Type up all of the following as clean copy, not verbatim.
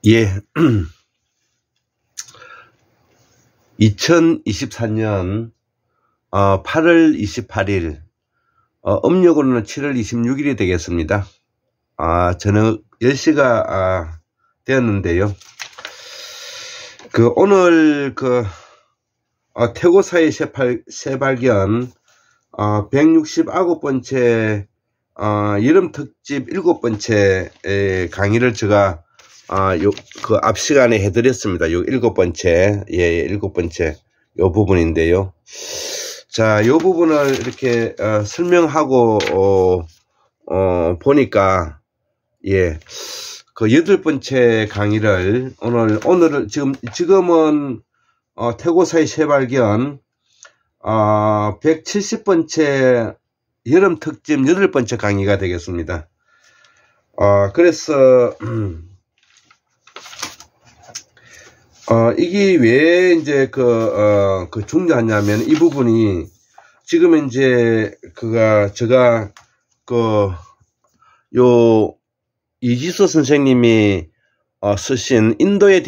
예. 2024년 8월 28일 음력으로는 7월 26일이 되겠습니다. 저녁 10시가 되었는데요. 오늘 태고사의 새발견 169번째 여름 특집 7번째 강의를 제가 앞 시간에 해드렸습니다. 요 7번째, 예, 7번째 요 부분인데요. 자, 요 부분을 이렇게 설명하고 보니까, 예, 8번째 강의를 오늘은 지금은 태고사의 새발견 170번째 여름 특집 8번째 강의가 되겠습니다. 그래서 이게 왜 이제 중요하냐면, 이 부분이 지금 이제 제가 이지수 선생님이 쓰신 인도에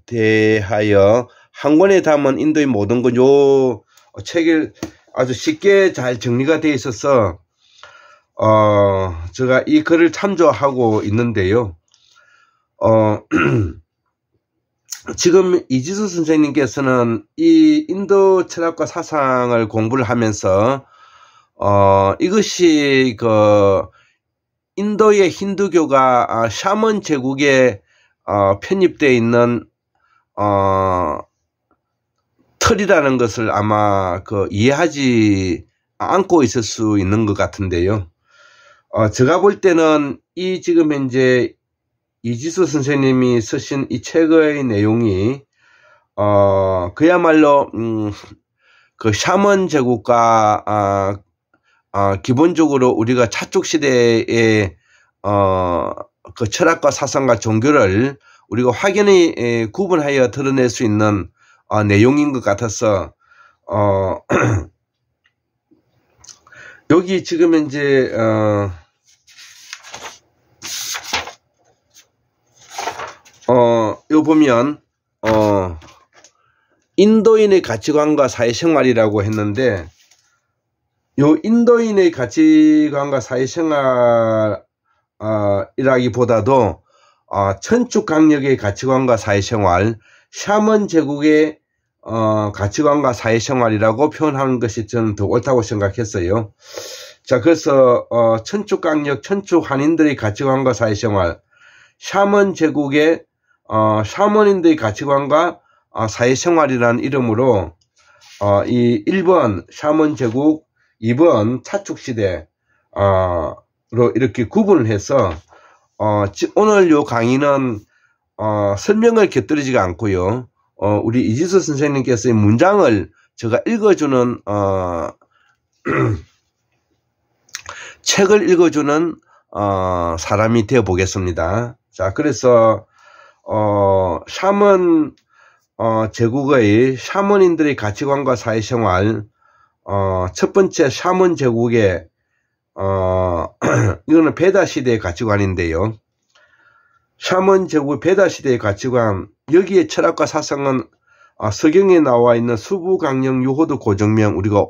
대하여 한 권에 담은 인도의 모든 것, 요 책을 아주 쉽게 잘 정리가 되어 있어서 제가 이 글을 참조하고 있는데요. 지금 이지수 선생님께서는 이 인도 철학과 사상을 공부를 하면서 이것이 인도의 힌두교가 샤먼 제국에 편입되어 있는 틀이라는 것을 아마 이해하지 않고 있을 수 있는 것 같은데요. 제가 볼 때는 지금 현재 이지수 선생님이 쓰신 이 책의 내용이 그야말로 샤먼 제국과 기본적으로 우리가 차축 시대의 철학과 사상과 종교를 우리가 확연히 구분하여 드러낼 수 있는 내용인 것 같아서 여기 지금 이제 요 보면 인도인의 가치관과 사회생활이라고 했는데, 요 인도인의 가치관과 사회생활이라기보다도 천축 강력의 가치관과 사회생활, 샤먼 제국의 가치관과 사회생활이라고 표현하는 것이 저는 더 옳다고 생각했어요. 자, 그래서 천축 강력, 천축 한인들의 가치관과 사회생활, 샤먼 제국의 샤먼인들의 가치관과 사회생활이라는 이름으로 이 1번 샤먼 제국, 2번 차축시대로 이렇게 구분을 해서 오늘 요 강의는 설명을 곁들이지가 않고요. 우리 이지수 선생님께서의 문장을 제가 읽어주는 책을 읽어주는 사람이 되어 보겠습니다. 자, 그래서 샤먼 제국의 샤먼인들의 가치관과 사회생활, 첫 번째 샤먼 제국의 이거는 베다 시대의 가치관인데요. 샤먼 제국 베다 시대의 가치관, 여기에 철학과 사상은 서경에 나와 있는 수부강령 유호도 고정명, 우리가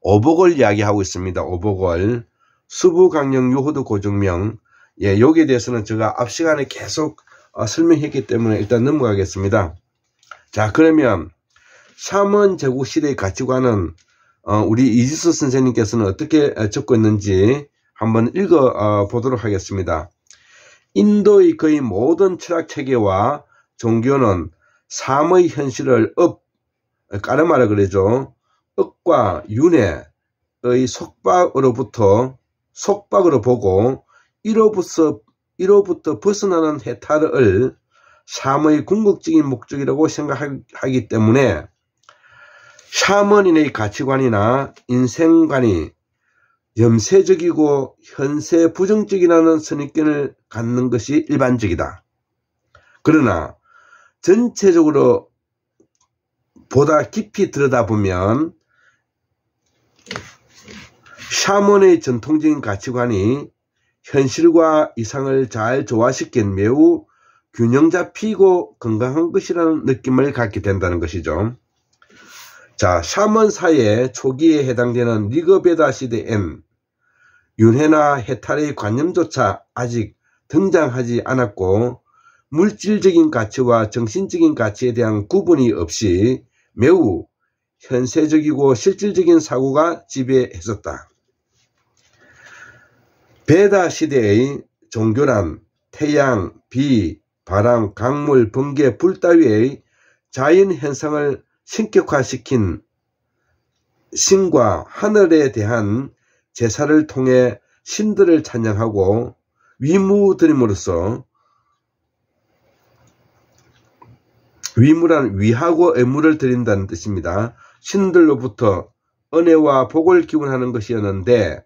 오복을 이야기하고 있습니다. 오복을 수부강령 유호도 고정명, 예, 여기에 대해서는 제가 앞 시간에 계속 설명했기 때문에 일단 넘어가겠습니다. 자, 그러면 샤먼 제국 시대의 가치관은 우리 이지수 선생님께서는 어떻게 적고 있는지 한번 읽어 보도록 하겠습니다. 인도의 거의 모든 철학 체계와 종교는 삶의 현실을 까르마라 그러죠. 억과 윤회의 속박으로 보고 이로부터 벗어나는 해탈을 삶의 궁극적인 목적이라고 생각하기 때문에 샤먼인의 가치관이나 인생관이 염세적이고 현세 부정적이라는 선입견을 갖는 것이 일반적이다. 그러나 전체적으로 보다 깊이 들여다보면 샤먼의 전통적인 가치관이 현실과 이상을 잘 조화시킨 매우 균형 잡히고 건강한 것이라는 느낌을 갖게 된다는 것이죠. 자, 샤먼사의 초기에 해당되는 리그베다 시대엔 윤회나 해탈의 관념조차 아직 등장하지 않았고 물질적인 가치와 정신적인 가치에 대한 구분이 없이 매우 현세적이고 실질적인 사고가 지배했었다. 베다 시대의 종교란 태양, 비, 바람, 강물, 번개, 불 따위의 자연 현상을 신격화시킨 신과 하늘에 대한 제사를 통해 신들을 찬양하고 위무드림으로써 위무란 위하고 애무를 드린다는 뜻입니다. 신들로부터 은혜와 복을 기원하는 것이었는데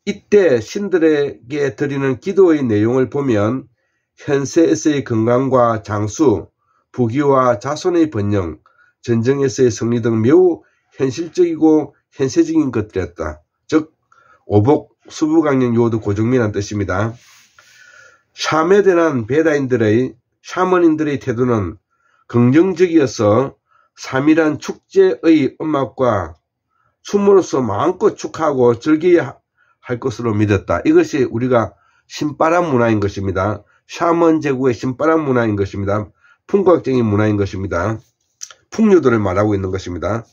이때 신들에게 드리는 기도의 내용을 보면 현세에서의 건강과 장수, 부귀와 자손의 번영, 전쟁에서의 승리 등 매우 현실적이고 현세적인 것들이었다. 즉 오복, 수부강령, 요도, 고정미란 뜻입니다. 샴에 대한 베다인들의 샤머닌들의 태도는 긍정적이어서 3일한 축제의 음악과 춤으로써 마음껏 축하하고 즐겨야 할 것으로 믿었다. 이것이 우리가 신바람 문화인 것입니다. 샤먼 제국의 신바람 문화인 것입니다. 풍각적인 문화인 것입니다. 풍류들을 말하고 있는 것입니다.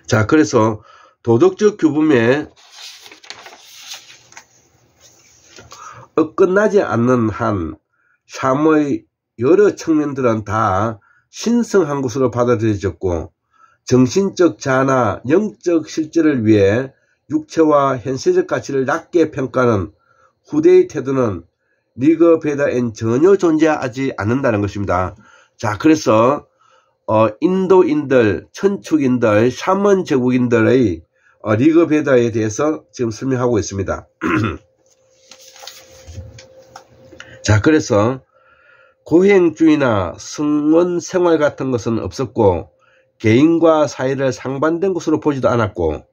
자, 그래서 도덕적 규범에 끝나지 않는 한 샴의 여러 측면들은 다 신성한 것으로 받아들여졌고 정신적 자아나 영적 실제를 위해 육체와 현세적 가치를 낮게 평가하는 후대의 태도는 리그베다엔 전혀 존재하지 않는다는 것입니다. 자, 그래서 인도인들, 천축인들, 샤먼 제국인들의 리그베다에 대해서 지금 설명하고 있습니다. 자, 그래서 고행주의나 성원 생활 같은 것은 없었고 개인과 사회를 상반된 것으로 보지도 않았고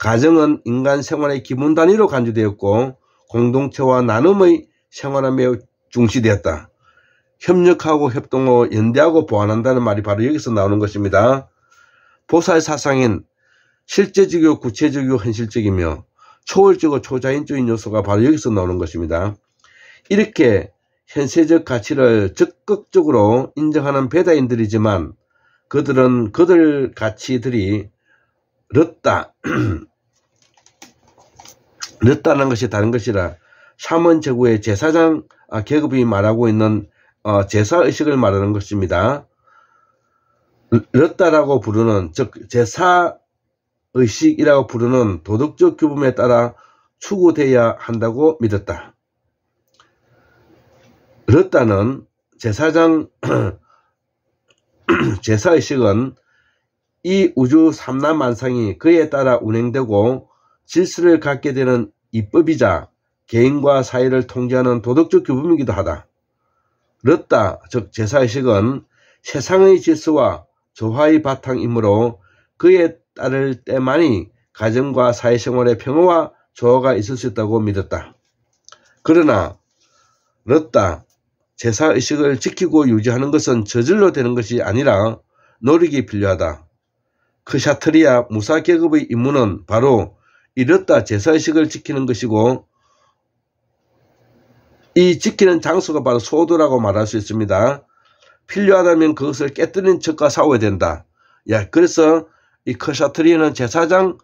가정은 인간 생활의 기본 단위로 간주되었고 공동체와 나눔의 생활에 매우 중시되었다. 협력하고 협동하고 연대하고 보완한다는 말이 바로 여기서 나오는 것입니다. 보살 사상인 실제적이고 구체적이고 현실적이며 초월적이고 초자연적인 요소가 바로 여기서 나오는 것입니다. 이렇게 현세적 가치를 적극적으로 인정하는 베다인들이지만 그들은 그들 가치들이 르다는 것이 다른 것이라 샤먼 제국의 제사장 계급이 말하고 있는 제사의식을 말하는 것입니다. 르다라고 부르는 즉 제사의식이라고 부르는 도덕적 규범에 따라 추구되어야 한다고 믿었다. 르다는 제사의식은 이 우주 삼라만상이 그에 따라 운행되고 질서를 갖게 되는 이법이자 개인과 사회를 통제하는 도덕적 규범이기도 하다. 르다, 즉 제사의식은 세상의 질서와 조화의 바탕이므로 그에 따를 때만이 가정과 사회생활의 평화와 조화가 있을 수 있다고 믿었다. 그러나 르다, 제사의식을 지키고 유지하는 것은 저절로 되는 것이 아니라 노력이 필요하다. 크샤트리아 무사계급의 임무는 바로 이 르다 제사의식을 지키는 것이고 이 지키는 장소가 바로 소도라고 말할 수 있습니다. 필요하다면 그것을 깨뜨리는 척과 싸워야 된다. 그래서 이 크샤트리아는 제사장을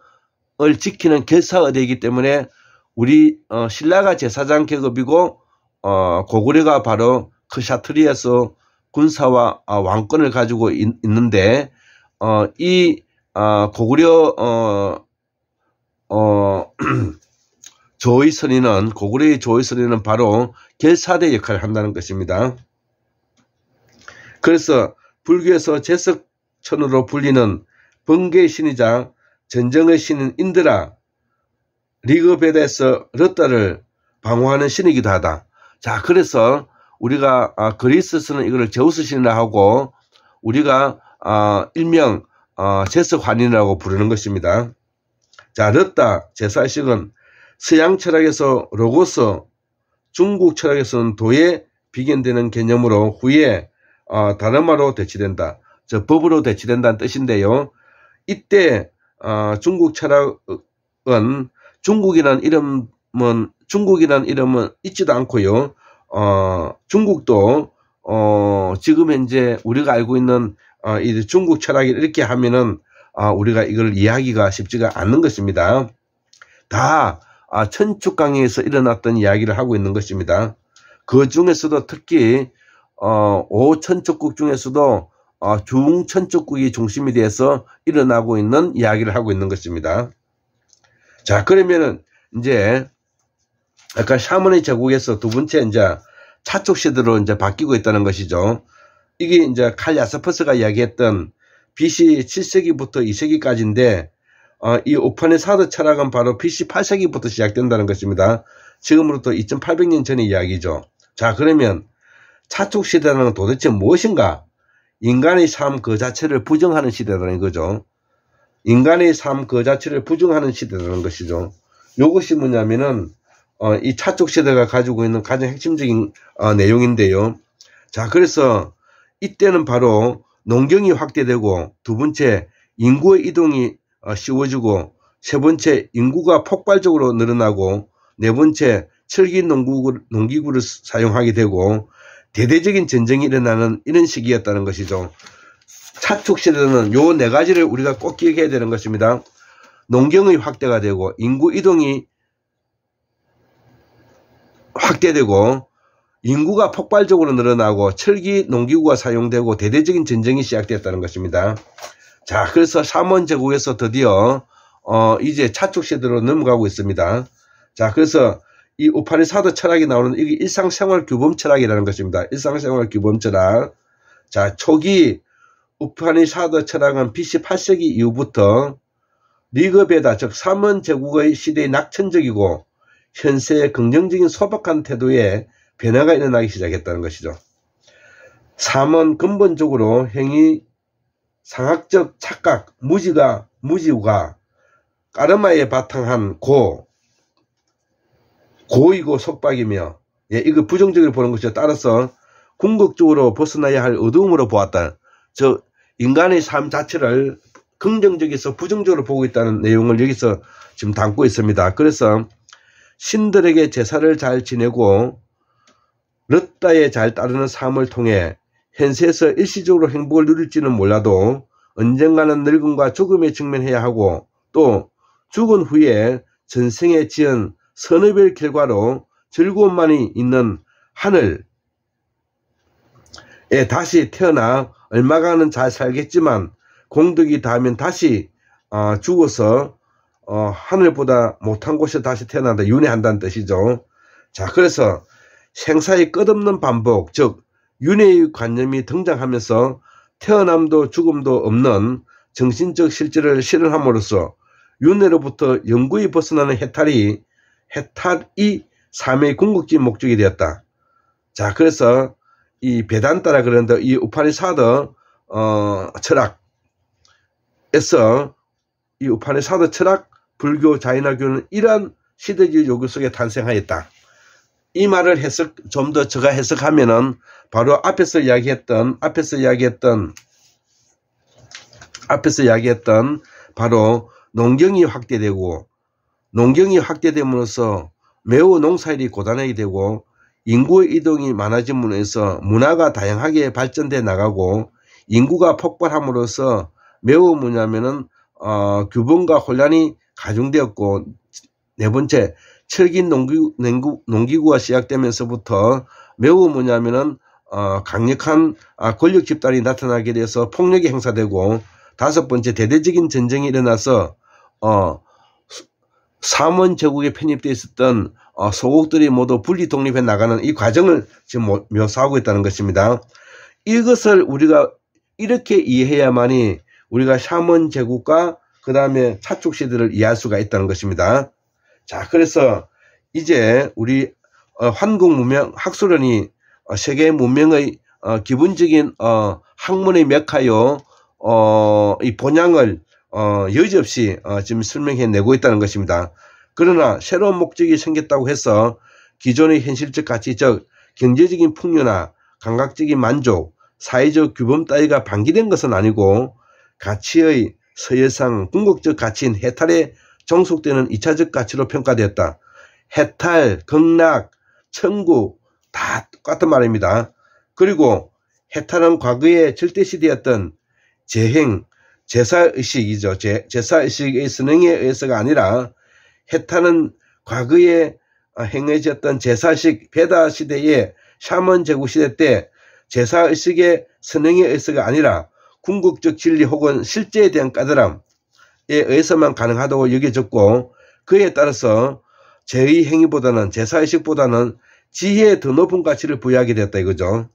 지키는 결사의대이기 때문에 우리 신라가 제사장 계급이고 고구려가 바로 크샤트리아에서 군사와 왕권을 가지고 있는데 이 고구려 조의선인은 고구려의 조의선인은 바로 결사대 역할을 한다는 것입니다. 그래서 불교에서 제석천으로 불리는 번개의 신이자 전쟁의 신인 인드라, 리그베다에서 르다를 방어하는 신이기도 하다. 자, 그래서 우리가 그리스에서는 이거를 제우스 신이라 하고 우리가 일명 제석환인이라고 부르는 것입니다. 자, 르다 제사의식은 서양 철학에서 로고스, 중국 철학에서는 도의 비견되는 개념으로 후에 다른 말로 대치된다. 법으로 대치된다는 뜻인데요. 이때 중국 철학은 중국이라는 이름은 있지도 않고요. 중국도 지금 현재 우리가 알고 있는 이 중국 철학이 이렇게 하면은 우리가 이걸 이해하기가 쉽지가 않는 것입니다. 다 천축강에서 일어났던 이야기를 하고 있는 것입니다. 그 중에서도 특히 5천축국 중에서도 중천축국이 중심이 돼서 일어나고 있는 이야기를 하고 있는 것입니다. 자, 그러면은 이제 아까 샤머니 제국에서 두 번째 이제 차축 시대로 이제 바뀌고 있다는 것이죠. 이게 이제 칼 야스퍼스가 이야기했던 BC 7세기부터 2세기까지인데 이 오파니사드 철학은 바로 BC 8세기부터 시작된다는 것입니다. 지금으로부터 2800년 전의 이야기죠. 자, 그러면 차축 시대는 도대체 무엇인가? 인간의 삶 그 자체를 부정하는 시대라는 거죠. 인간의 삶 그 자체를 부정하는 시대라는 것이죠. 이것이 뭐냐면은 이 차축 시대가 가지고 있는 가장 핵심적인 내용인데요. 자, 그래서 이때는 바로 농경이 확대되고, 두 번째 인구의 이동이 쉬워지고, 세 번째 인구가 폭발적으로 늘어나고, 네 번째 철기 농기구를 사용하게 되고, 대대적인 전쟁이 일어나는 이런 시기였다는 것이죠. 차축 시대는 요 네 가지를 우리가 꼭 기억해야 되는 것입니다. 농경의 확대가 되고, 인구 이동이 확대되고, 인구가 폭발적으로 늘어나고, 철기 농기구가 사용되고, 대대적인 전쟁이 시작되었다는 것입니다. 자, 그래서 샤먼 제국에서 드디어 이제 차축 시대로 넘어가고 있습니다. 자, 그래서 이 우파니사드 철학이 나오는 이게 일상생활 규범 철학이라는 것입니다. 일상생활 규범 철학. 자, 초기 우파니사드 철학은 BC 8세기 이후부터 리그베다, 즉 사먼 제국의 시대의 낙천적이고 현세의 긍정적인 소박한 태도에 변화가 일어나기 시작했다는 것이죠. 사먼 근본적으로 행위, 상학적 착각, 무지가 까르마에 바탕한 고이고 속박이며, 이거 부정적으로 보는 것이죠. 따라서 궁극적으로 벗어나야 할 어두움으로 보았다. 즉 인간의 삶 자체를 긍정적에서 부정적으로 보고 있다는 내용을 여기서 지금 담고 있습니다. 그래서 신들에게 제사를 잘 지내고 르따에 잘 따르는 삶을 통해 현세에서 일시적으로 행복을 누릴지는 몰라도 언젠가는 늙음과 죽음에 직면해야 하고, 또 죽은 후에 전생에 지은 선의별 결과로 즐거움만이 있는 하늘에 다시 태어나 얼마간은 잘 살겠지만 공덕이 닿으면 다시 죽어서 하늘보다 못한 곳에 다시 태어난다, 윤회한다는 뜻이죠. 자, 그래서 생사의 끝없는 반복, 즉 윤회의 관념이 등장하면서 태어남도 죽음도 없는 정신적 실제를 실현함으로써 윤회로부터 영구히 벗어나는 해탈이 삶의 궁극적인 목적이 되었다. 자, 그래서 이 베단타라 그러는데 이 우파니사드 철학에서 이 우파니사드 철학, 불교, 자이나교는 이러한 시대적 요구 속에 탄생하였다. 이 말을 좀 더 제가 해석하면은 바로 앞에서 이야기했던 바로 농경이 확대됨으로써 매우 농사일이 고단하게 되고, 인구의 이동이 많아짐으로써 문화가 다양하게 발전돼 나가고, 인구가 폭발함으로써 매우 규범과 혼란이 가중되었고, 네 번째 철기 농기구가 시작되면서부터 매우 강력한 권력 집단이 나타나게 돼서 폭력이 행사되고, 다섯 번째 대대적인 전쟁이 일어나서 사먼 제국에 편입되어 있었던 소국들이 모두 분리 독립해 나가는 이 과정을 지금 묘사하고 있다는 것입니다. 이것을 우리가 이렇게 이해해야만이 우리가 샤먼 제국과 그 다음에 차축 시대를 이해할 수가 있다는 것입니다. 자, 그래서 이제 우리 한국 문명 학술원이 세계 문명의 기본적인 학문의 메카요, 이 본향을 여지없이 지금 설명해 내고 있다는 것입니다. 그러나 새로운 목적이 생겼다고 해서 기존의 현실적 가치, 즉 경제적인 풍요나 감각적인 만족, 사회적 규범 따위가 방기된 것은 아니고 가치의 서열상 궁극적 가치인 해탈에 종속되는 2차적 가치로 평가되었다. 해탈, 극락, 천국 다 똑같은 말입니다. 그리고 해탈은 과거의 절대시되었던 재행, 제사의식이죠. 제사의식의 선행에 의해서가 아니라 해탈은 과거에 행해졌던 제사식 베다 시대의 샤먼 제국 시대 때 제사의식의 선행에 의해서가 아니라 궁극적 진리 혹은 실제에 대한 까다람에 의해서만 가능하다고 여겨졌고 그에 따라서 제의 행위보다는 제사의식보다는 지혜에 더 높은 가치를 부여하게 됐다 이거죠.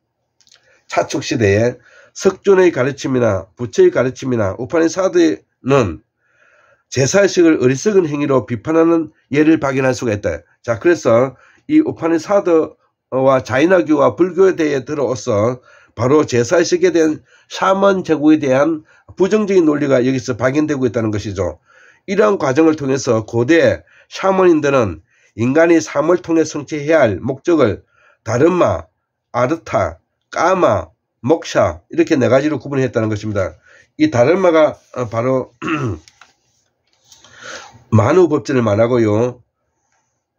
차축 시대에 석존의 가르침이나 부처의 가르침이나 우파니사드는 제사의식을 어리석은 행위로 비판하는 예를 발견할 수가 있다. 자, 그래서 이 우파니사드와 자이나교와 불교에 대해 들어와서 바로 제사의식에 대한 샤먼 제국에 대한 부정적인 논리가 여기서 발견되고 있다는 것이죠. 이러한 과정을 통해서 고대 샤먼인들은 인간이 삶을 통해 성취해야 할 목적을 다른마, 아르타, 까마, 목샤 이렇게 네 가지로 구분했다는 것입니다. 이 다른마가 바로 만우법전을 말하고요.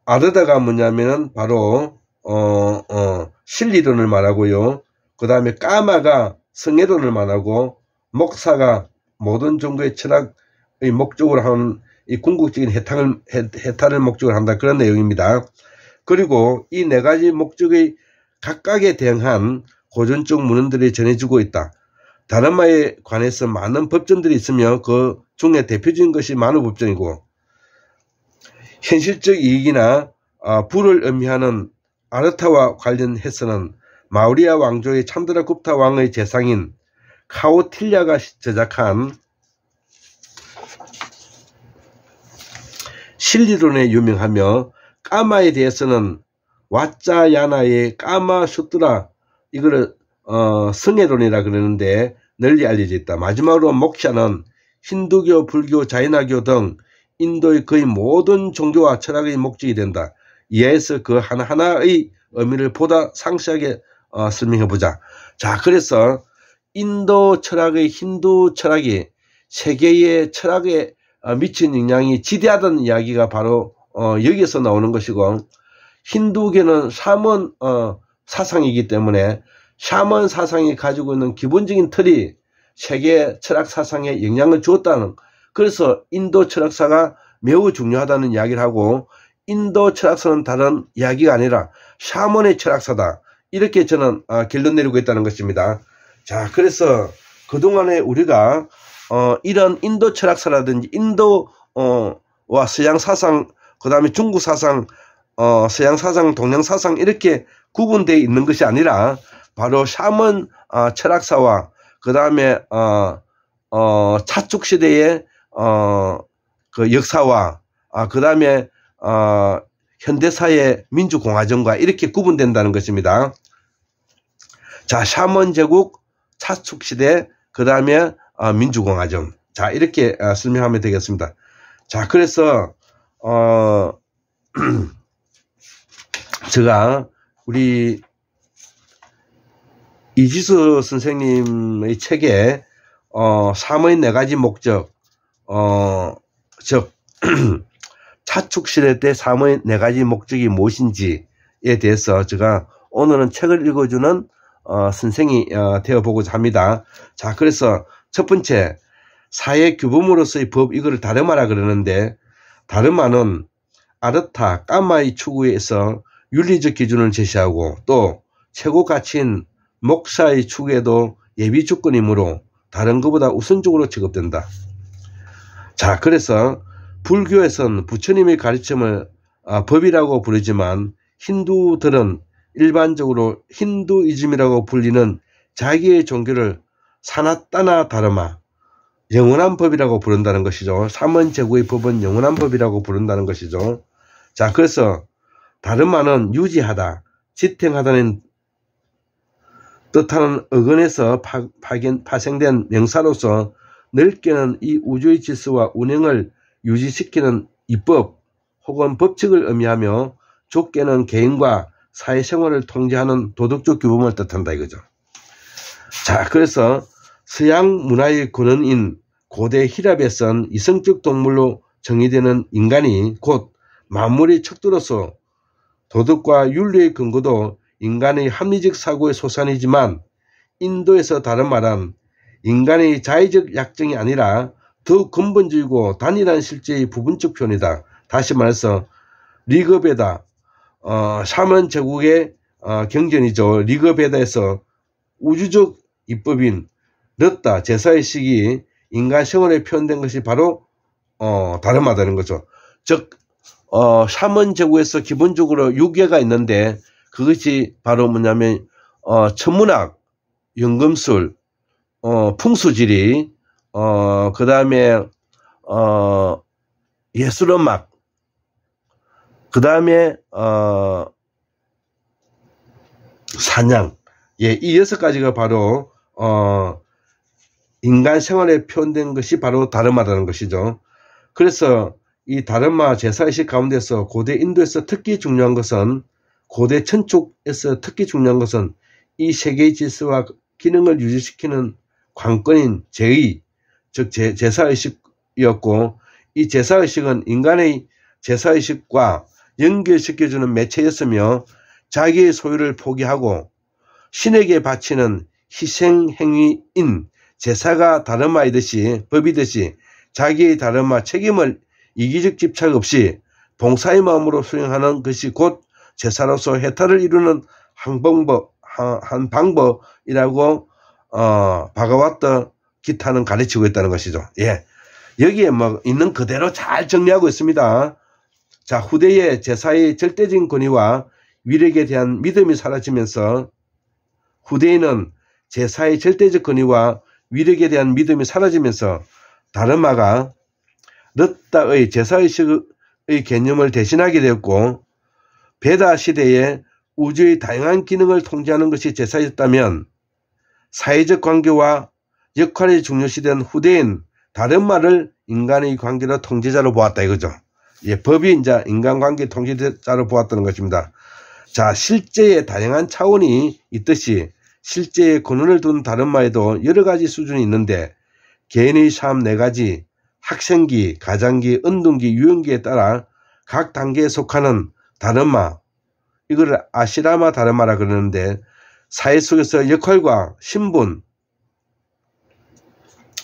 아르다가 뭐냐면은 바로 실리론을 말하고요. 그 다음에 까마가 성애론을 말하고 목사가 모든 종교의 철학의 목적으로 하는 이 궁극적인 해탈을 목적으로 한다 그런 내용입니다. 그리고 이 네 가지 목적의 각각에 대응한 고전적 문헌들이 전해지고 있다. 다른마에 관해서 많은 법전들이 있으며 그 중에 대표적인 것이 만우법전이고 현실적 이익이나 부를 의미하는 아르타와 관련해서는 마우리아 왕조의 찬드라 굽타 왕의 재상인 카오틸랴가 제작한 실리론에 유명하며 까마에 대해서는 왓자야나의 까마 슈트라 이거를 성애론이라 그러는데 널리 알려져 있다. 마지막으로 목샤는 힌두교, 불교, 자이나교 등 인도의 거의 모든 종교와 철학의 목적이 된다. 이해해서 그 하나하나의 의미를 보다 상세하게 설명해보자. 자, 그래서 인도 철학의 힌두 철학이 세계의 철학에 미친 영향이 지대하다는 이야기가 바로 여기에서 나오는 것이고 힌두교는 샤먼 사상이기 때문에 샤먼 사상이 가지고 있는 기본적인 틀이 세계 철학 사상에 영향을 주었다는 그래서 인도 철학사가 매우 중요하다는 이야기를 하고 인도 철학사는 다른 이야기가 아니라 샤먼의 철학사다. 이렇게 저는 결론 내리고 있다는 것입니다. 자, 그래서 그동안에 우리가 이런 인도 철학사라든지 인도와 서양 사상, 그 다음에 중국 사상, 서양 사상, 동양 사상 이렇게 구분되어 있는 것이 아니라 바로 샤먼 철학사와 그 다음에 차축 시대의 그 역사와 그 다음에 현대사의 민주공화정과 이렇게 구분된다는 것입니다. 자, 샤먼 제국, 차축 시대, 그 다음에 민주공화정. 자, 이렇게 설명하면 되겠습니다. 자, 그래서 제가 우리 이지수 선생님의 책에 삶의 네 가지 목적, 즉 차축 시대 때 삶의 네 가지 목적이 무엇인지에 대해서 제가 오늘은 책을 읽어주는 선생이 되어보고자 합니다. 자, 그래서 첫 번째 사회 규범으로서의 법, 이거를 다르마라 그러는데 다르마는 아르타, 까마의 추구에서 윤리적 기준을 제시하고 또 최고 가치인 목사의 추구에도 예비 조건이므로 다른 것보다 우선적으로 취급된다. 자, 그래서 불교에서는 부처님의 가르침을 법이라고 부르지만 힌두들은 일반적으로 힌두이즘이라고 불리는 자기의 종교를 사나따나 다르마, 영원한 법이라고 부른다는 것이죠. 삼원 제국의 법은 영원한 법이라고 부른다는 것이죠. 자, 그래서 다르마는 유지하다, 지탱하다는 뜻하는 어근에서 파생된 명사로서 넓게는 이 우주의 질서와 운행을 유지시키는 입법 혹은 법칙을 의미하며 좁게는 개인과 사회생활을 통제하는 도덕적 규범을 뜻한다 이거죠. 자, 그래서 서양 문화의 근원인 고대 히랍에선 이성적 동물로 정의되는 인간이 곧 만물의 척도로서 도덕과 윤리의 근거도 인간의 합리적 사고의 소산이지만 인도에서 다른 말은 인간의 자의적 약정이 아니라 더 근본적이고 단일한 실제의 부분적 표현이다. 다시 말해서 리그베다, 샤먼 제국의 경전이죠. 리그베다에서 우주적 입법인 르따 제사의식이 인간 생활에 표현된 것이 바로 다름하다는 거죠. 즉 샤먼 제국에서 기본적으로 6개가 있는데 그것이 바로 뭐냐면 천문학, 연금술, 풍수지리, 그 다음에 예술음악, 그 다음에 사냥, 예, 이 6가지가 바로 인간 생활에 표현된 것이 바로 다름하다는 것이죠. 그래서 이 다름하 제사의식 가운데서 고대 인도에서 특히 중요한 것은 고대 천축에서 특히 중요한 것은 이 세계의 질서와 기능을 유지시키는 관건인 제의, 즉 제사의식이었고 이 제사의식은 인간의 제사의식과 연결시켜주는 매체였으며 자기의 소유를 포기하고 신에게 바치는 희생행위인 제사가 다름하이듯이 법이듯이 자기의 다름하 책임을 이기적 집착 없이 봉사의 마음으로 수행하는 것이 곧 제사로서 해탈을 이루는 한 방법이라고 바가와트 기타는 가르치고 있다는 것이죠. 예, 여기에 뭐 있는 그대로 잘 정리하고 있습니다. 자, 후대의 제사의 절대적인 권위와 위력에 대한 믿음이 사라지면서 후대에는 제사의 절대적 권위와 위력에 대한 믿음이 사라지면서 다름마가 르따의 제사의식의 개념을 대신하게 되었고 베다 시대에 우주의 다양한 기능을 통제하는 것이 제사였다면 사회적 관계와 역할이 중요시된 후대인 다름마를 인간의 관계로 통제자로 보았다 이거죠. 예, 법이 이제 인간관계 통제자로 보았다는 것입니다. 자, 실제의 다양한 차원이 있듯이 실제의 근원을 둔 다름마에도 여러 가지 수준이 있는데 개인의 삶 4가지, 학생기, 가장기, 은둔기, 유형기에 따라 각 단계에 속하는 다름마, 이걸 아시라마 다름마라 그러는데 사회 속에서 역할과 신분,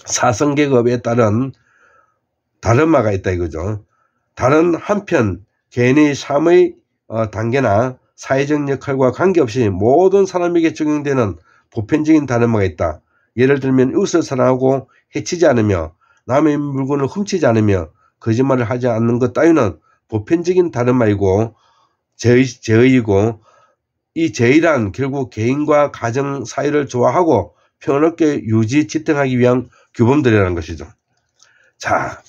사성계급에 따른 다름마가 있다 이거죠. 다른 한편 개인의 삶의 단계나 사회적 역할과 관계없이 모든 사람에게 적용되는 보편적인 다름마가 있다. 예를 들면 이웃을 사랑하고 해치지 않으며 남의 물건을 훔치지 않으며 거짓말을 하지 않는 것 따위는 보편적인 다름마이고 제의이고 이 제의란 결국 개인과 가정 사이를 조화하고 평화롭게 유지 지탱하기 위한 규범들이라는 것이죠. 자,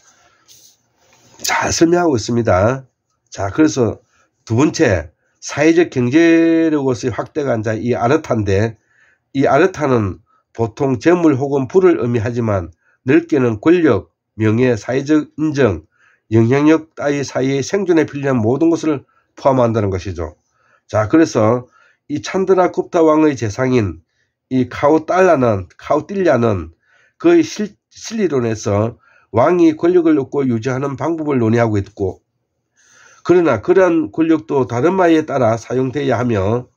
잘 설명하고 있습니다. 자, 그래서 두 번째 사회적 경제력으로서의 확대가 이제 이 아르타인데 이 아르타는 보통 재물 혹은 부를 의미하지만 넓게는 권력, 명예, 사회적 인정, 영향력 따위 사이의 생존에 필요한 모든 것을 포함한다는 것이죠. 자, 그래서 이 찬드라 굽타 왕의 재상인 이 카우딜랴는 그의 실리론에서 왕이 권력을 얻고 유지하는 방법을 논의하고 있고, 그러나 그러한 권력도 다름마에 따라 사용되어야 하며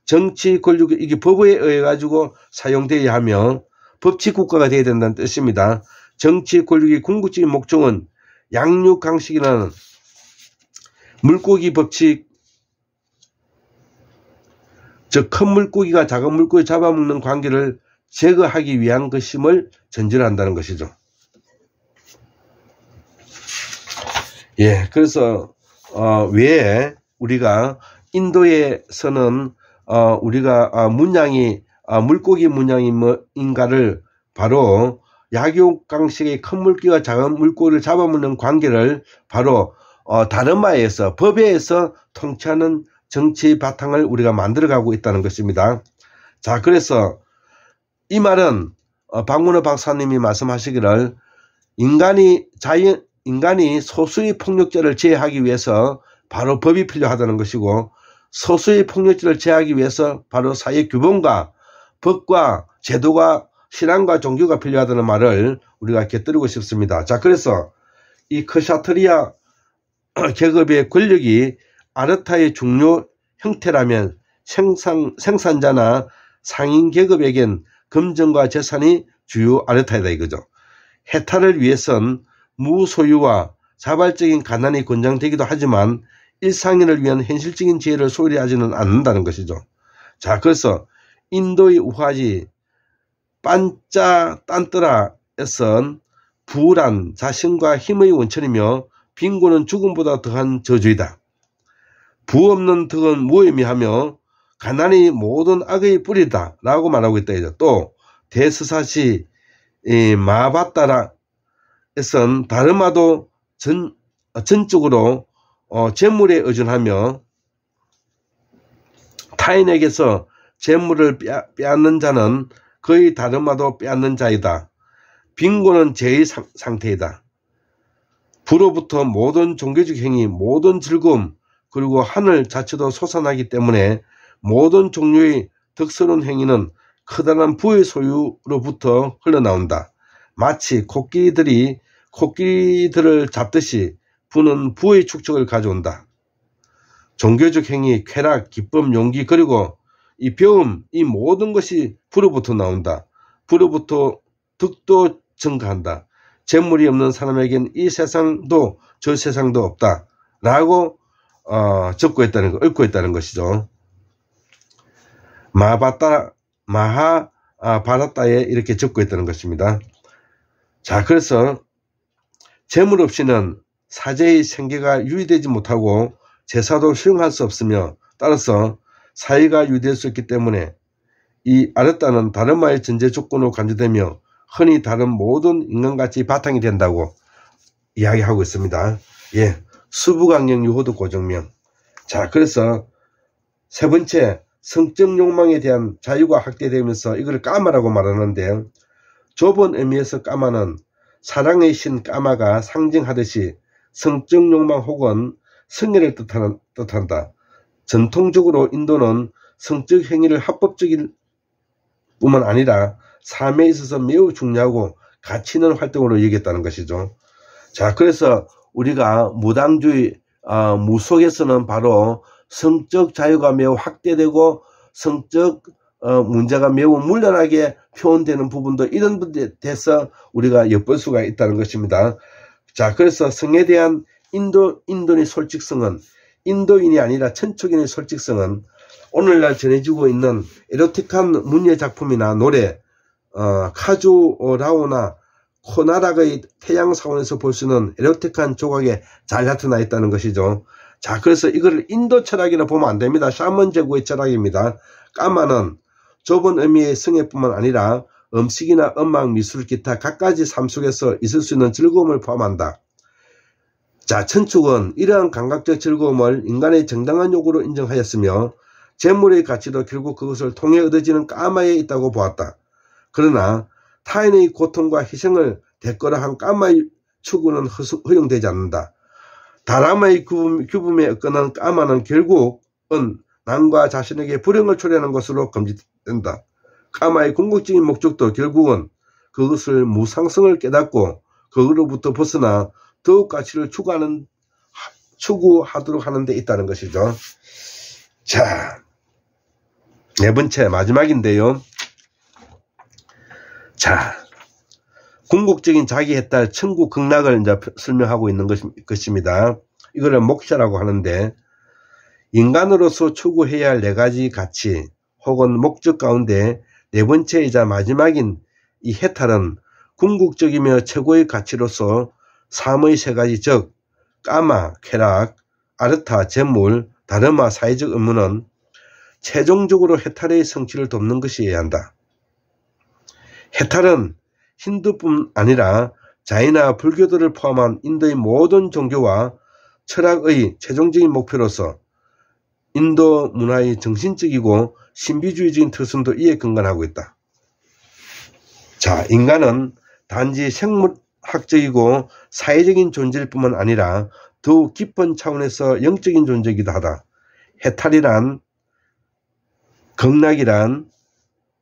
정치 권력이 이게 법에 의해 가지고 사용되어야 하며 법치 국가가 되어야 된다는 뜻입니다. 정치 권력의 궁극적인 목적은 양육 강식이라는 물고기 법칙, 즉 큰 물고기가 작은 물고기 잡아먹는 관계를 제거하기 위한 것임을 전제한다는 것이죠. 예, 그래서 왜 우리가 인도에서는 우리가 문양이 물고기 문양인가를 바로 약육 강식의 큰 물고기와 작은 물고기를 잡아먹는 관계를 바로 다름마에서 법에서 통치하는 정치 바탕을 우리가 만들어가고 있다는 것입니다. 자, 그래서 이 말은 박문호 박사님이 말씀하시기를 인간이 소수의 폭력자를 제어하기 위해서 바로 법이 필요하다는 것이고 소수의 폭력질을 제하기 위해서 바로 사회 규범과 법과 제도가 신앙과 종교가 필요하다는 말을 우리가 곁들이고 싶습니다. 자, 그래서 이 크샤트리아 계급의 권력이 아르타의 중요 형태라면 생산자나 상인 계급에겐 금전과 재산이 주요 아르타이다 이거죠. 해탈을 위해선 무소유와 자발적인 가난이 권장되기도 하지만 일상인을 위한 현실적인 지혜를 소홀히 하지는 않는다는 것이죠. 자, 그래서 인도의 우화지 빤짜딴뜨라에선 부란 자신과 힘의 원천이며 빈곤은 죽음보다 더한 저주이다. 부 없는 덕은 무의미하며 가난이 모든 악의 뿌리다 라고 말하고 있다. 또 대스사시 마바따라에선 다르마도 전적으로 재물에 의존하며 타인에게서 재물을 빼앗는 자는 거의 다르마도 빼앗는 자이다. 빈곤은 죄의 상태이다. 부로부터 모든 종교적 행위, 모든 즐거움, 그리고 하늘 자체도 솟아나기 때문에 모든 종류의 덕스러운 행위는 커다란 부의 소유로부터 흘러나온다. 마치 코끼리들을 잡듯이 부는 부의 축적을 가져온다. 종교적 행위, 쾌락, 기쁨, 용기, 그리고 이 배움, 이 모든 것이 부로부터 나온다. 부로부터 덕도 증가한다. 재물이 없는 사람에겐 이 세상도 저 세상도 없다. 라고 읊고 있다는 것이죠. 마하바라따에 이렇게 적고 있다는 것입니다. 자, 그래서 재물 없이는 사제의 생계가 유지되지 못하고 제사도 수용할 수 없으며 따라서 사회가 유지될 수 있기 때문에 이 아르타는 다르마의 전제 조건으로 간주되며 흔히 다른 모든 인간같이 바탕이 된다고 이야기하고 있습니다. 예, 수부강령 유호도 고정명. 자, 그래서 세 번째, 성적 욕망에 대한 자유가 확대되면서 이걸 까마라고 말하는데, 좁은 의미에서 까마는 사랑의 신 까마가 상징하듯이 성적 욕망 혹은 성애를 뜻한다. 전통적으로 인도는 성적 행위를 합법적일 뿐만 아니라 삶에 있어서 매우 중요하고 가치 있는 활동으로 여겼다는 것이죠. 자, 그래서 우리가 무당주의 무속에서는 바로 성적 자유가 매우 확대되고 성적 문제가 매우 문란하게 표현되는 부분도 이런 부분에 대해서 우리가 엿볼 수가 있다는 것입니다. 자, 그래서 성에 대한 인도인의 솔직성은, 인도인이 아니라 천축인의 솔직성은 오늘날 전해지고 있는 에로틱한 문예 작품이나 노래, 카주라오나 코나락의 태양 사원에서 볼 수 있는 에로틱한 조각에 잘 나타나 있다는 것이죠. 자, 그래서 이거를 인도 철학이라 보면 안 됩니다. 샤먼 제국의 철학입니다. 까마는 좁은 의미의 성애뿐만 아니라 음식이나 음악, 미술, 기타 갖가지 삶 속에서 있을 수 있는 즐거움을 포함한다. 자, 천축은 이러한 감각적 즐거움을 인간의 정당한 요구로 인정하였으며 재물의 가치도 결국 그것을 통해 얻어지는 까마에 있다고 보았다. 그러나 타인의 고통과 희생을 대가로 한 까마의 추구는 허용되지 않는다. 다람의 규범에 어긋난 까마는 결국은 남과 자신에게 불행을 초래하는 것으로 금지된다. 까마의 궁극적인 목적도 결국은 그것을 무상성을 깨닫고 그거로부터 벗어나 더욱 가치를 추구하도록 하는 데 있다는 것이죠. 자, 네 번째 마지막인데요. 자, 궁극적인 자기 해탈 천국 극락을 이제 설명하고 있는 것입니다. 이거를 목샤라고 하는데, 인간으로서 추구해야 할 네 가지 가치 혹은 목적 가운데 네 번째이자 마지막인 이 해탈은 궁극적이며 최고의 가치로서 삶의 세 가지, 즉 까마, 쾌락, 아르타, 재물, 다르마, 사회적 의무는 최종적으로 해탈의 성취를 돕는 것이어야 한다. 해탈은 힌두뿐 아니라 자이나 불교도를 포함한 인도의 모든 종교와 철학의 최종적인 목표로서 인도 문화의 정신적이고 신비주의적인 특성도 이에 근간하고 있다. 자, 인간은 단지 생물학적이고 사회적인 존재일 뿐만 아니라 더욱 깊은 차원에서 영적인 존재이기도 하다. 해탈이란, 극락이란,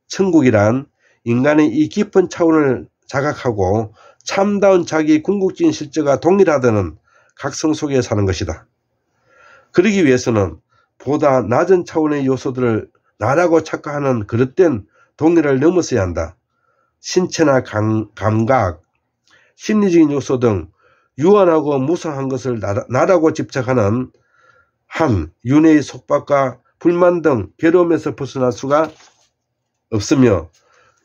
천국이란 인간의 이 깊은 차원을 자각하고 참다운 자기의 궁극적인 실제가 동일하다는 각성 속에 사는 것이다. 그러기 위해서는 보다 낮은 차원의 요소들을 나라고 착각하는 그릇된 동일을 넘어서야 한다. 신체나 감각, 심리적인 요소 등 유한하고 무상한 것을 나라고 집착하는 한 윤회의 속박과 불만 등 괴로움에서 벗어날 수가 없으며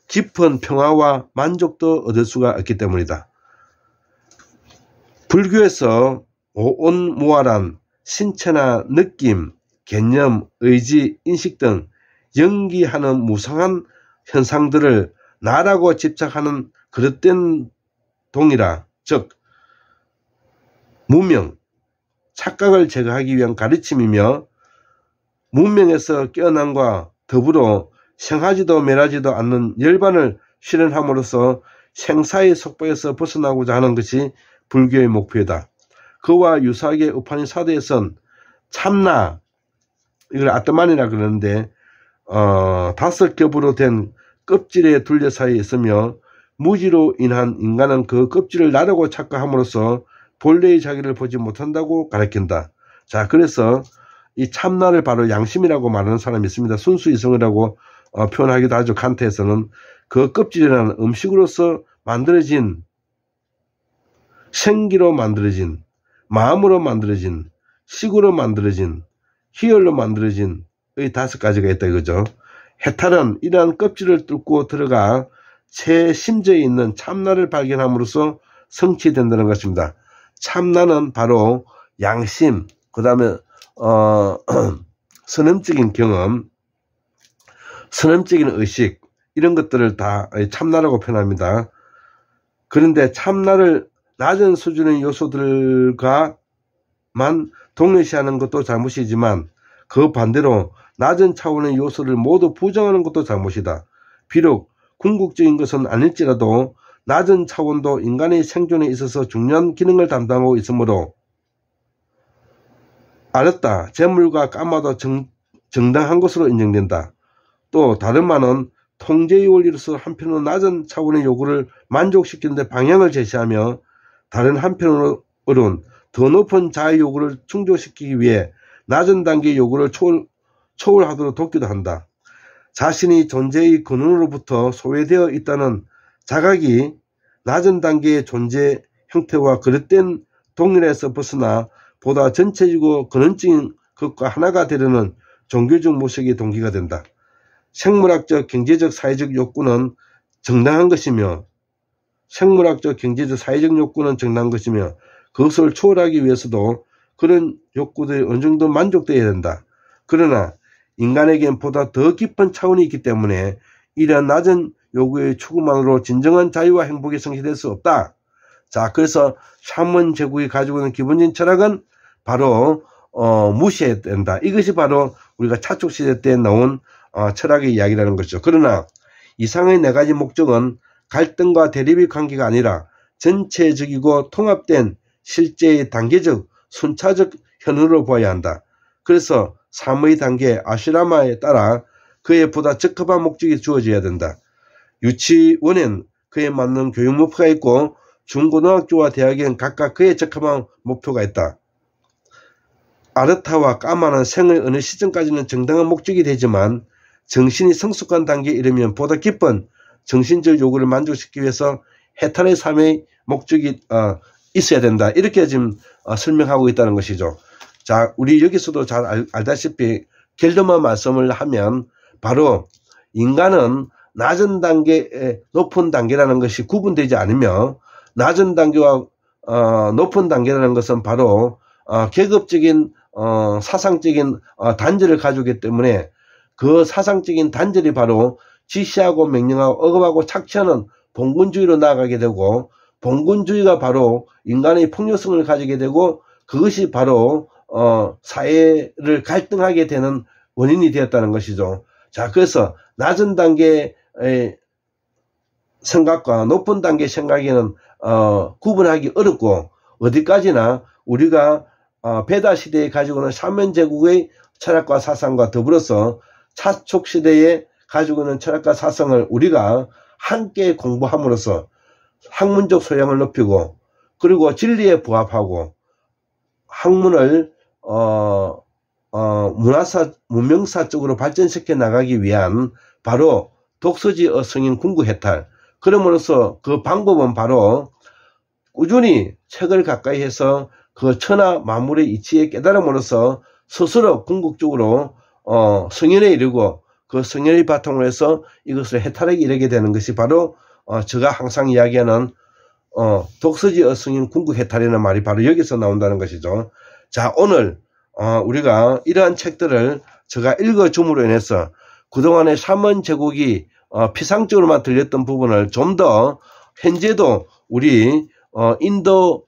깊은 평화와 만족도 얻을 수가 없기 때문이다. 불교에서 오온무아란 신체나 느낌, 개념, 의지, 인식 등 연기하는 무상한 현상들을 나라고 집착하는 그릇된 동이라, 즉 무명, 착각을 제거하기 위한 가르침이며 문명에서 깨어남과 더불어 생하지도 멸하지도 않는 열반을 실현함으로써 생사의 속박에서 벗어나고자 하는 것이 불교의 목표이다. 그와 유사하게 우파니 사대에선 참나, 이걸 아트만이라 그러는데 5겹으로 된 껍질의 둘레사이에 있으며 무지로 인한 인간은 그 껍질을 나라고 착각함으로써 본래의 자기를 보지 못한다고 가르친다. 자, 그래서 이 참나를 바로 양심이라고 말하는 사람이 있습니다. 순수이성이라고 표현하기도 하죠. 칸트에서는 그 껍질이라는 음식으로서 만들어진, 생기로 만들어진, 마음으로 만들어진, 식으로 만들어진, 희열로 만들어진 의 5가지가 있다 이거죠. 해탈은 이러한 껍질을 뚫고 들어가 제 심지에 있는 참나를 발견함으로써 성취된다는 것입니다. 참나는 바로 양심, 그 다음에 선험적인 경험, 선험적인 의식, 이런 것들을 다 참나라고 표현합니다. 그런데 참나를 낮은 수준의 요소들과만 동일시하는 것도 잘못이지만 그 반대로 낮은 차원의 요소를 모두 부정하는 것도 잘못이다. 비록 궁극적인 것은 아닐지라도 낮은 차원도 인간의 생존에 있어서 중요한 기능을 담당하고 있으므로 알았다, 재물과 까마도 정당한 것으로 인정된다. 또 다른 말은 통제의 원리로서 한편으로 낮은 차원의 요구를 만족시키는 데 방향을 제시하며 다른 한편으로는 더 높은 자의 요구를 충족시키기 위해 낮은 단계의 요구를 초월하도록 돕기도 한다. 자신이 존재의 근원으로부터 소외되어 있다는 자각이 낮은 단계의 존재 형태와 그릇된 동일에서 벗어나 보다 전체적이고 근원적인 것과 하나가 되려는 종교적 모색의 동기가 된다. 생물학적, 경제적, 사회적 욕구는 정당한 것이며 생물학적, 경제적, 사회적 욕구는 정당한 것이며 그것을 초월하기 위해서도 그런 욕구들이 어느 정도 만족되어야 된다. 그러나 인간에겐 보다 더 깊은 차원이 있기 때문에 이러한 낮은 요구의 추구만으로 진정한 자유와 행복이 성취될 수 없다. 자, 그래서 샤먼 제국이 가지고 있는 기본적인 철학은 바로 무시해야 된다. 이것이 바로 우리가 차촉시대 때 나온 철학의 이야기라는 것이죠. 그러나 이상의 4가지 목적은 갈등과 대립의 관계가 아니라 전체적이고 통합된 실제의 단계적, 순차적 현으로 보아야 한다. 그래서 3의 단계 아슈라마에 따라 그에 보다 적합한 목적이 주어져야 된다. 유치원엔 그에 맞는 교육 목표가 있고 중고등학교와 대학엔 각각 그에 적합한 목표가 있다. 아르타와 까마는 생의 어느 시점까지는 정당한 목적이 되지만 정신이 성숙한 단계에 이르면 보다 깊은 정신적 요구를 만족시키기 위해서 해탈의 삶의 목적이 있어야 된다. 이렇게 지금 설명하고 있다는 것이죠. 자, 우리 여기서도 잘 알다시피 겔더만 말씀을 하면 바로 인간은 낮은 단계, 높은 단계라는 것이 구분되지 않으며 낮은 단계와 높은 단계라는 것은 바로 계급적인 사상적인 단절을 가지고 있기 때문에 그 사상적인 단절이 바로 지시하고 명령하고 억압하고 착취하는 봉건주의로 나아가게 되고 봉건주의가 바로 인간의 폭력성을 가지게 되고 그것이 바로 사회를 갈등하게 되는 원인이 되었다는 것이죠. 자, 그래서 낮은 단계의 생각과 높은 단계의 생각에는 구분하기 어렵고 어디까지나 우리가 베다 시대에 가지고 있는 샤먼 제국의 철학과 사상과 더불어서 차촉 시대에 가지고 있는 철학과 사상을 우리가 함께 공부함으로써 학문적 소양을 높이고 그리고 진리에 부합하고 학문을 문명사적으로 발전시켜 나가기 위한 바로 독서지 어성인 궁극해탈. 그럼으로써 그 방법은 바로 꾸준히 책을 가까이 해서 그 천하 만물의 이치에 깨달음으로써 스스로 궁극적으로 성현에 이르고 그 성현의 바탕으로 해서 이것을 해탈하게 이르게 되는 것이 바로 제가 항상 이야기하는 독서지 어성인 궁극해탈이라는 말이 바로 여기서 나온다는 것이죠. 자, 오늘 우리가 이러한 책들을 제가 읽어줌으로 인해서 그동안의 샤먼 제국이 피상적으로만 들렸던 부분을 좀 더 현재도 우리 인도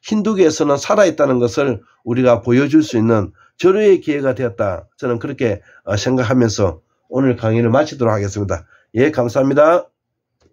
힌두교에서는 살아있다는 것을 우리가 보여줄 수 있는 절호의 기회가 되었다. 저는 그렇게 생각하면서 오늘 강의를 마치도록 하겠습니다. 예, 감사합니다.